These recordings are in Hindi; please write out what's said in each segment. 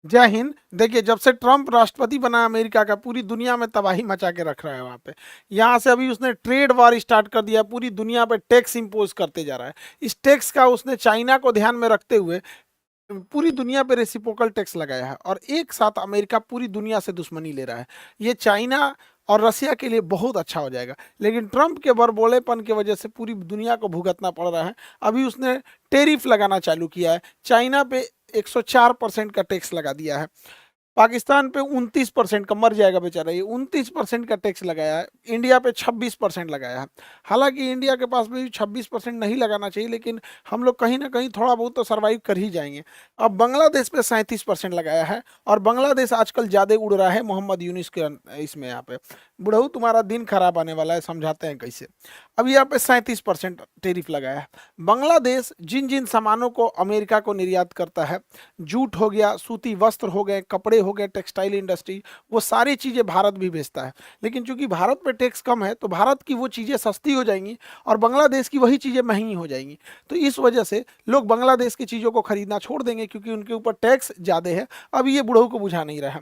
जय हिंद। देखिए, जब से ट्रम्प राष्ट्रपति बना अमेरिका का, पूरी दुनिया में तबाही मचा के रख रहा है वहाँ पे। यहाँ से अभी उसने ट्रेड वॉर स्टार्ट कर दिया, पूरी दुनिया पे टैक्स इम्पोज करते जा रहा है। इस टैक्स का उसने चाइना को ध्यान में रखते हुए पूरी दुनिया पे रेसिप्रोकल टैक्स लगाया है, और एक साथ अमेरिका पूरी दुनिया से दुश्मनी ले रहा है। ये चाइना और रसिया के लिए बहुत अच्छा हो जाएगा, लेकिन ट्रम्प के बड़बोलेपन की वजह से पूरी दुनिया को भुगतना पड़ रहा है। अभी उसने टेरिफ लगाना चालू किया है, चाइना पे 104% का टैक्स लगा दिया है, पाकिस्तान पे 29% का, मर जाएगा बेचारा, ये 29% का टैक्स लगाया है, इंडिया पे 26% लगाया है। हालांकि इंडिया के पास भी 26% नहीं लगाना चाहिए, लेकिन हम लोग कहीं ना कहीं थोड़ा बहुत तो सर्वाइव कर ही जाएंगे। अब बांग्लादेश पे 37% लगाया है, और बांग्लादेश आजकल ज़्यादा उड़ रहा है मोहम्मद यूनिस के इसमें। यहाँ पे बुढ़ऊ तुम्हारा दिन खराब आने वाला है, समझाते हैं कैसे। अब यहाँ पे 37% टेरिफ लगाया है। बांग्लादेश जिन जिन सामानों को अमेरिका को निर्यात करता है, जूट हो गया, सूती वस्त्र हो गए, कपड़े हो गए, टेक्सटाइल इंडस्ट्री, वो सारी चीज़ें भारत भी भेजता है। लेकिन चूंकि भारत पे टैक्स कम है, तो भारत की वो चीज़ें सस्ती हो जाएंगी और बांग्लादेश की वही चीज़ें महंगी हो जाएंगी। तो इस वजह से लोग बांग्लादेश की चीज़ों को खरीदना छोड़ देंगे, क्योंकि उनके ऊपर टैक्स ज़्यादा है। अब ये बुढ़ऊ को बुझा नहीं रहा है।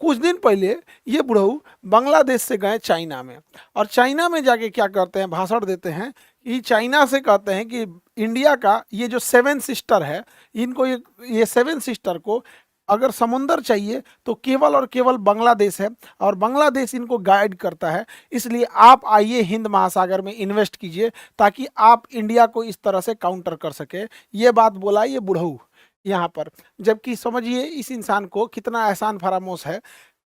कुछ दिन पहले ये बुढ़ऊ बांग्लादेश से गए चाइना में, और चाइना में जाके क्या करते हैं, भाषण देते हैं। ये चाइना से कहते हैं कि इंडिया का ये जो सेवन सिस्टर है, इनको ये सेवन सिस्टर को अगर समुंदर चाहिए तो केवल और केवल बांग्लादेश है, और बांग्लादेश इनको गाइड करता है। इसलिए आप आइए हिंद महासागर में इन्वेस्ट कीजिए, ताकि आप इंडिया को इस तरह से काउंटर कर सके। ये बात बोला ये बुढ़ऊ यहाँ पर। जबकि समझिए इस इंसान को कितना एहसान फरामोश है।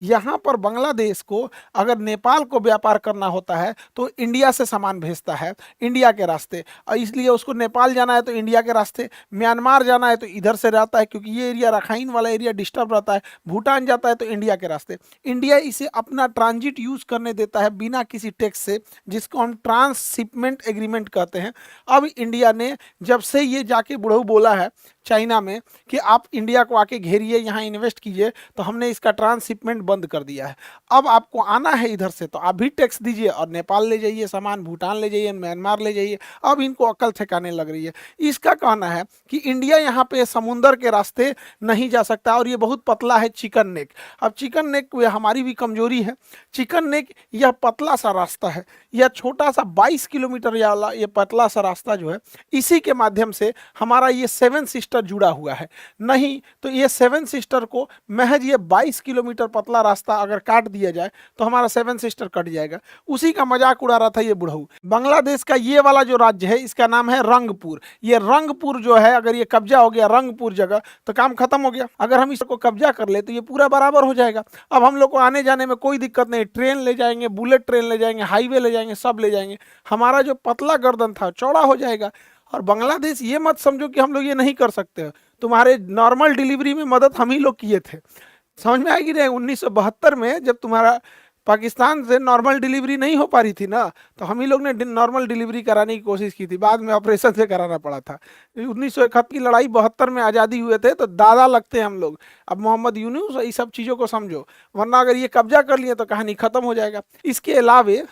यहाँ पर बांग्लादेश को अगर नेपाल को व्यापार करना होता है तो इंडिया से सामान भेजता है, इंडिया के रास्ते, और इसलिए उसको नेपाल जाना है तो इंडिया के रास्ते, म्यांमार जाना है तो इधर से रहता है, क्योंकि ये एरिया रखाइन वाला एरिया डिस्टर्ब रहता है, भूटान जाता है तो इंडिया के रास्ते। इंडिया इसे अपना ट्रांजिट यूज करने देता है बिना किसी टैक्स से, जिसको हम ट्रांसशिपमेंट एग्रीमेंट कहते हैं। अब इंडिया ने जब से ये जाके बुढ़ऊ बोला है चाइना में कि आप इंडिया को आके घेरिए, यहाँ इन्वेस्ट कीजिए, तो हमने इसका ट्रांसशिपमेंट बंद कर दिया है। अब आपको आना है इधर से तो आप भी टैक्स दीजिए, और नेपाल ले जाइए सामान, भूटान ले जाइए, म्यांमार ले जाइए। अब इनको अकल ठिकाने लग रही है। इसका कहना है कि इंडिया यहाँ पे समुंदर के रास्ते नहीं जा सकता, और ये बहुत पतला है चिकन नेक। अब चिकन नेक हमारी भी कमजोरी है। चिकन नेक यह पतला सा रास्ता है, यह छोटा सा 22 किलोमीटर वाला ये पतला सा रास्ता जो है, इसी के माध्यम से हमारा ये सेवन सिस्टर जुड़ा हुआ है। नहीं तो ये सेवन सिस्टर को महज ये 22 किलोमीटर पतला रास्ता अगर काट दिया जाए तो हमारा सेवन सिस्टर कट जाएगा। उसी का मजाक उड़ा रहा था ये बुढ़ऊ। बांग्लादेश का ये वाला जो राज्य है, इसका नाम है रंगपुर। ये रंगपुर जो है, अगर ये कब्जा हो गया रंगपुर जगह, तो काम खत्म हो गया। अगर हम इसको कब्जा कर ले तो ये पूरा बराबर हो जाएगा। अब हम लोग को आने जाने में कोई दिक्कत नहीं, ट्रेन ले जाएंगे, बुलेट ट्रेन ले जाएंगे, हाईवे ले जाएंगे, सब ले जाएंगे। हमारा जो पतला गर्दन था चौड़ा हो जाएगा। और बांग्लादेश ये मत समझो कि हम लोग ये नहीं कर सकते। तुम्हारे नॉर्मल डिलीवरी में मदद हम ही लोग किए थे। समझ में आएगी नहीं, 1972 में जब तुम्हारा पाकिस्तान से नॉर्मल डिलीवरी नहीं हो पा रही थी ना, तो हम ही लोग ने नॉर्मल डिलीवरी कराने की कोशिश की थी, बाद में ऑपरेशन से कराना पड़ा था। 1971 की लड़ाई, 72 में आज़ादी हुए थे, तो दादा लगते हैं हम लोग। अब मोहम्मद यूनुस ये सब चीज़ों को समझो, वरना अगर ये कब्जा कर लिए तो कहानी खत्म हो जाएगा। इसके अलावे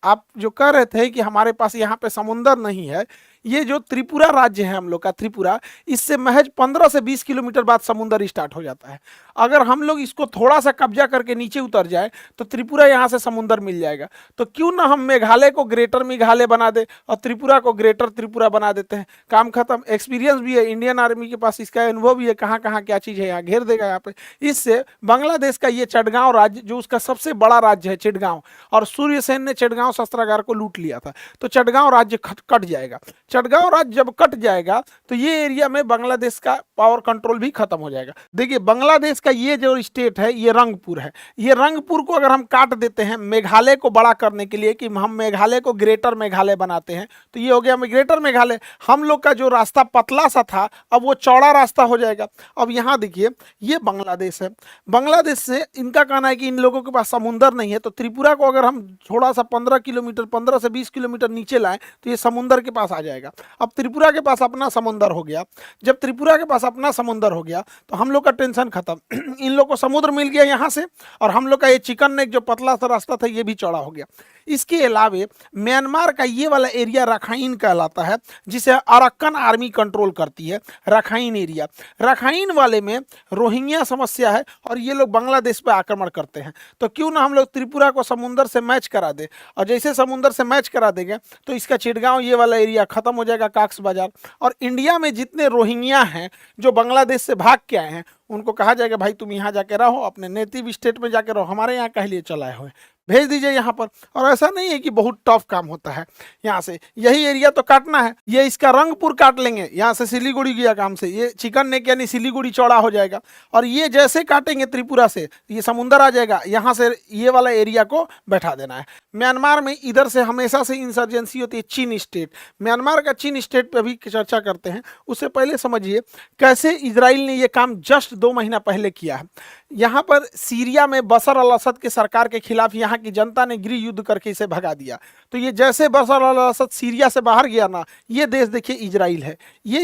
आप जो कह रहे थे कि हमारे पास यहाँ पे समुंदर नहीं है, ये जो त्रिपुरा राज्य है हम लोग का, त्रिपुरा, इससे महज 15 से 20 किलोमीटर बाद समुंदर स्टार्ट हो जाता है। अगर हम लोग इसको थोड़ा सा कब्जा करके नीचे उतर जाए तो त्रिपुरा यहाँ से समुंदर मिल जाएगा। तो क्यों ना हम मेघालय को ग्रेटर मेघालय बना दे और त्रिपुरा को ग्रेटर त्रिपुरा बना देते हैं, काम खत्म। एक्सपीरियंस भी है, इंडियन आर्मी के पास इसका अनुभव भी है, कहाँ कहाँ क्या चीज़ है, यहाँ घेर देगा यहाँ पे। इससे बांग्लादेश का ये चटगांव राज्य, जो उसका सबसे बड़ा राज्य है चिटगांव, और सूर्यसेन ने चिटगांव शस्त्रागार को लूट लिया था, तो चटगांव राज्य कट जाएगा। चटगांव राज्य जब कट जाएगा तो ये एरिया में बांग्लादेश का पावर कंट्रोल भी खत्म हो जाएगा। देखिए, बांग्लादेश का ये जो स्टेट है ये रंगपुर है। ये रंगपुर को अगर हम काट देते हैं मेघालय को बड़ा करने के लिए, कि हम मेघालय को ग्रेटर मेघालय बनाते हैं, तो ये हो गया ग्रेटर मेघालय। हम लोग का जो रास्ता पतला सा था अब वो चौड़ा रास्ता हो जाएगा। अब यहाँ देखिए, ये बांग्लादेश है। बांग्लादेश से इनका कहना है कि इन लोगों के पास समुंदर नहीं है, तो त्रिपुरा को अगर हम थोड़ा सा 15 किलोमीटर 15 से 20 किलोमीटर नीचे लाएं तो ये समुंदर के पास आ जाएगा। जाएगा। अब त्रिपुरा के पास अपना समुंदर हो गया, जब त्रिपुरा के पास अपना समुंदर हो गया तो हम लोग का टेंशन खत्म। इन लोग को समुद्र मिल गया यहाँ से, और हम लोग का ये चिकन नेक जो पतला सा रास्ता था ये भी चौड़ा हो गया। इसके अलावे म्यांमार का ये वाला एरिया रखाइन कहलाता है, जिसे अरक्कन आर्मी कंट्रोल करती है। रखाइन एरिया, रखाइन वाले में रोहिंग्या समस्या है और ये लोग बांग्लादेश पे आक्रमण करते हैं। तो क्यों ना हम लोग त्रिपुरा को समुंदर से मैच करा दे, और जैसे समुंदर से मैच करा देंगे तो इसका चिटगांव ये वाला एरिया खत्म हो जाएगा, काक्स बाजार। और इंडिया में जितने रोहिंग्या हैं जो बांग्लादेश से भाग के आए हैं उनको कहा जाएगा भाई तुम यहाँ जाके रहो, अपने नेटिव स्टेट में जाके रहो, हमारे यहाँ कह लिए चलाए हुए भेज दीजिए यहाँ पर। और ऐसा नहीं है कि बहुत टफ काम होता है, यहाँ से यही एरिया तो काटना है, ये इसका रंगपुर काट लेंगे, यहाँ से सिलीगुड़ी गया काम से, ये चिकन नेक यानी सिलीगुड़ी चौड़ा हो जाएगा। और ये जैसे काटेंगे त्रिपुरा से ये समुंदर आ जाएगा, यहाँ से ये वाला एरिया को बैठा देना है। म्यांमार में इधर से हमेशा से इंसर्जेंसी होती है, चीन स्टेट। म्यांमार का चीन स्टेट पे भी चर्चा करते हैं। उससे पहले समझिए कैसे इजराइल ने ये काम जस्ट 2 महीना पहले किया है। यहाँ पर सीरिया में बशर अल असद के सरकार के खिलाफ यहाँ की जनता ने गृह युद्ध करके इसे भगा दिया। तो ये जैसे बशर अल असद सीरिया से बाहर गया ना, ये देश देखिए इजराइल है। ये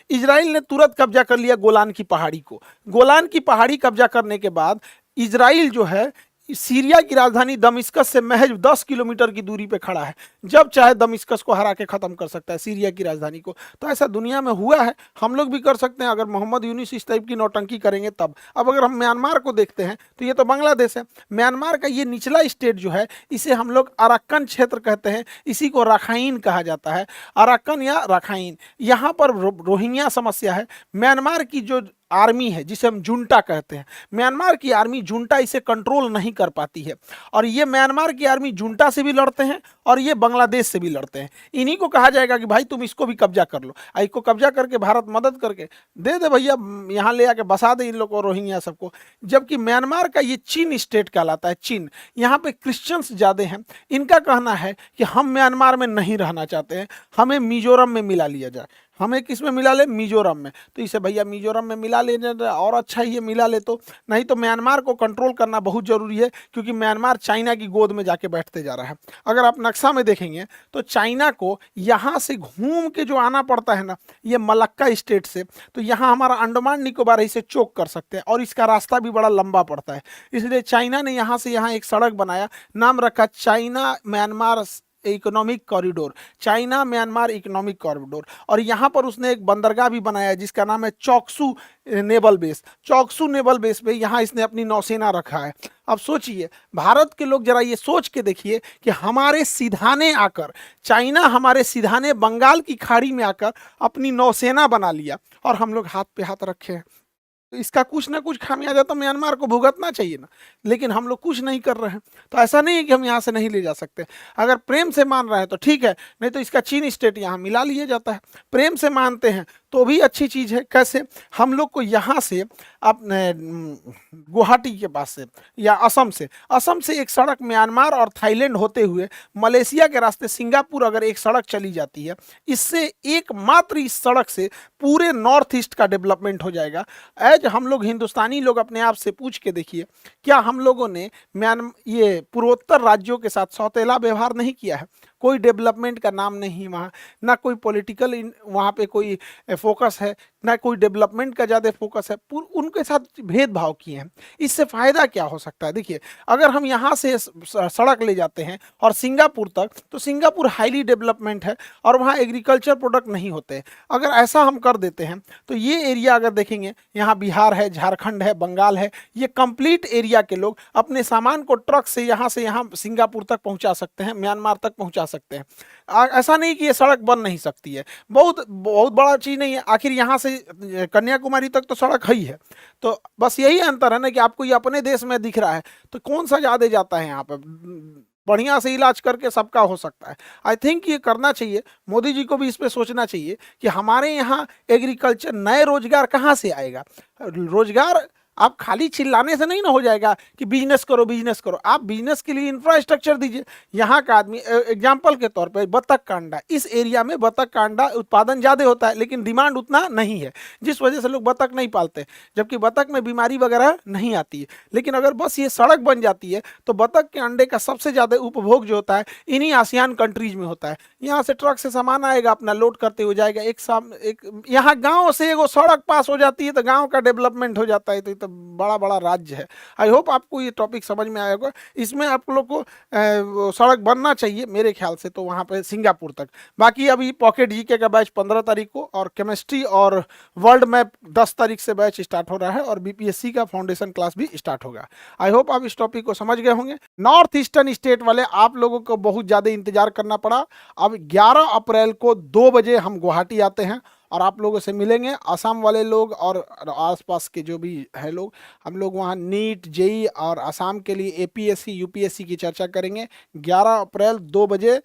इजराइल ने तुरंत कब्जा कर लिया गोलान की पहाड़ी को। गोलान की पहाड़ी कब्जा करने के बाद इजराइल जो है सीरिया की राजधानी दमिश्कस से महज 10 किलोमीटर की दूरी पे खड़ा है। जब चाहे दमिश्कस को हरा के ख़त्म कर सकता है, सीरिया की राजधानी को। तो ऐसा दुनिया में हुआ है, हम लोग भी कर सकते हैं अगर मोहम्मद यूनिस इस टाइप की नौटंकी करेंगे तब। अब अगर हम म्यांमार को देखते हैं तो ये तो बांग्लादेश है। म्यांमार का ये निचला स्टेट जो है इसे हम लोग अरक्कन क्षेत्र कहते हैं, इसी को रखाइन कहा जाता है, अरक्कन या रखाइन। यहाँ पर रोहिंग्या समस्या है। म्यांमार की जो आर्मी है जिसे हम जुंटा कहते हैं, म्यांमार की आर्मी जुंटा इसे कंट्रोल नहीं कर पाती है। और ये म्यांमार की आर्मी जुंटा से भी लड़ते हैं और ये बांग्लादेश से भी लड़ते हैं। इन्हीं को कहा जाएगा कि भाई तुम इसको भी कब्जा कर लो, इसको कब्जा करके भारत मदद करके दे दे भैया, यहाँ ले आके बसा दे इन लोग को, रोहिंग्या सबको। जबकि म्यांमार का ये चीन स्टेट कहलाता है, चीन। यहाँ पे क्रिश्चियंस ज़्यादा हैं। इनका कहना है कि हम म्यांमार में नहीं रहना चाहते हैं, हमें मिजोरम में मिला लिया जाए। हमें किस में मिला ले? मिजोरम में। तो इसे भैया मिजोरम में मिला लेने और अच्छा ही ये मिला ले, तो नहीं तो म्यांमार को कंट्रोल करना बहुत ज़रूरी है, क्योंकि म्यांमार चाइना की गोद में जाके बैठते जा रहा है। अगर आप नक्शा में देखेंगे तो चाइना को यहाँ से घूम के जो आना पड़ता है ना, ये मलक्का स्टेट से, तो यहाँ हमारा अंडमान निकोबार इसे चोक कर सकते हैं, और इसका रास्ता भी बड़ा लंबा पड़ता है। इसलिए चाइना ने यहाँ से यहाँ एक सड़क बनाया, नाम रखा China Myanmar economic corridor, China Myanmar economic corridor. और यहाँ पर उसने एक बंदरगाह भी बनाया जिसका नाम है चौकसू नेवल बेस। चौकसू नेवल बेस पे यहाँ इसने अपनी नौसेना रखा है। अब सोचिए, भारत के लोग जरा ये सोच के देखिए कि हमारे सिधाने आकर चाइना, हमारे सिधाने बंगाल की खाड़ी में आकर अपनी नौसेना बना लिया, और हम लोग हाथ पे हाथ रखे हैं। तो इसका कुछ ना कुछ खामियाजा तो म्यांमार को भुगतना चाहिए ना, लेकिन हम लोग कुछ नहीं कर रहे हैं। तो ऐसा नहीं है कि हम यहाँ से नहीं ले जा सकते। अगर प्रेम से मान रहे हैं तो ठीक है, नहीं तो इसका चीन स्टेट यहाँ मिला लिया जाता है। प्रेम से मानते हैं तो भी अच्छी चीज़ है। कैसे? हम लोग को यहाँ से अपने गुवाहाटी के पास से या असम से एक सड़क म्यांमार और थाईलैंड होते हुए मलेशिया के रास्ते सिंगापुर अगर एक सड़क चली जाती है, इससे एकमात्र इस सड़क से पूरे नॉर्थ ईस्ट का डेवलपमेंट हो जाएगा। एज हम लोग हिंदुस्तानी लोग अपने आप से पूछ के देखिए, क्या हम लोगों ने ये पूर्वोत्तर राज्यों के साथ सौतेला व्यवहार नहीं किया है? कोई डेवलपमेंट का नाम नहीं वहाँ, ना कोई पॉलिटिकल वहाँ पे कोई फोकस है, ना कोई डेवलपमेंट का ज़्यादा फोकस है, उनके साथ भेदभाव किए हैं। इससे फ़ायदा क्या हो सकता है? देखिए, अगर हम यहाँ से सड़क ले जाते हैं और सिंगापुर तक, तो सिंगापुर हाईली डेवलपमेंट है और वहाँ एग्रीकल्चर प्रोडक्ट नहीं होते। अगर ऐसा हम कर देते हैं तो ये एरिया अगर देखेंगे, यहाँ बिहार है, झारखंड है, बंगाल है, ये कंप्लीट एरिया के लोग अपने सामान को ट्रक से यहाँ सिंगापुर तक पहुँचा सकते हैं, म्यांमार तक पहुँचा सकते हैं। ऐसा नहीं कि ये सड़क बन नहीं सकती है, बहुत बड़ा चीज़ नहीं है। आखिर यहाँ से कन्याकुमारी तक तो सड़क ही है। तो बस यही अंतर है ना कि आपको ये अपने देश में दिख रहा है, तो कौन सा ज़्यादा जाता है यहाँ पे? बढ़िया से इलाज करके सबका हो सकता है। आई थिंक ये करना चाहिए, मोदी जी को भी इस पे सोचना चाहिए कि हमारे यहाँ एग्रीकल्चर, नए रोजगार कहाँ से आएगा? रोजगार आप खाली चिल्लाने से नहीं ना हो जाएगा कि बिजनेस करो बिजनेस करो, आप बिजनेस के लिए इंफ्रास्ट्रक्चर दीजिए। यहाँ का आदमी एग्जाम्पल के तौर पे बतख का अंडा, इस एरिया में बतख का अंडा उत्पादन ज़्यादा होता है लेकिन डिमांड उतना नहीं है, जिस वजह से लोग बतख नहीं पालते, जबकि बतख में बीमारी वगैरह नहीं आती है। लेकिन अगर बस ये सड़क बन जाती है तो बतख के अंडे का सबसे ज़्यादा उपभोग जो होता है इन्हीं आसियान कंट्रीज में होता है। यहाँ से ट्रक से सामान आएगा, अपना लोड करते हो जाएगा, एक यहाँ गांव से एगो सड़क पास हो जाती है तो गांव का डेवलपमेंट हो जाता है। तो ये तो बड़ा बड़ा राज्य है। आई होप आपको ये टॉपिक समझ में आया होगा। इसमें आप लोग को वो सड़क बनना चाहिए मेरे ख्याल से तो वहाँ पे सिंगापुर तक। बाकी अभी पॉकेट जीके का बैच 15 तारीख को और केमिस्ट्री और वर्ल्ड मैप 10 तारीख से बैच स्टार्ट हो रहा है और बीपीएससी का फाउंडेशन क्लास भी स्टार्ट होगा। आई होप आप इस टॉपिक को समझ गए होंगे। नॉर्थ ईस्टर्न स्टेट वाले आप लोगों को बहुत ज़्यादा इंतजार करना पड़ा। अब 11 अप्रैल को 2 बजे हम गुवाहाटी आते हैं और आप लोगों से मिलेंगे, आसाम वाले लोग और आसपास के जो भी है लोग। हम लोग वहाँ नीट जेई और आसाम के लिए एपीएससी यूपीएससी की चर्चा करेंगे। 11 अप्रैल 2 बजे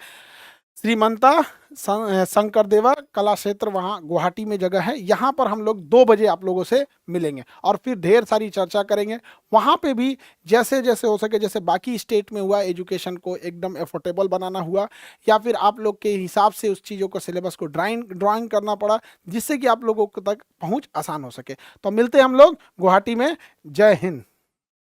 श्रीमंता शंकर देवा कला क्षेत्र वहाँ गुवाहाटी में जगह है, यहाँ पर हम लोग 2 बजे आप लोगों से मिलेंगे और फिर ढेर सारी चर्चा करेंगे। वहाँ पे भी जैसे जैसे हो सके, जैसे बाकी स्टेट में हुआ एजुकेशन को एकदम एफोर्डेबल बनाना हुआ या फिर आप लोग के हिसाब से उस चीज़ों को सिलेबस को ड्राइंग करना पड़ा जिससे कि आप लोगों तक पहुँच आसान हो सके। तो मिलते हैं हम लोग गुवाहाटी में। जय हिंद।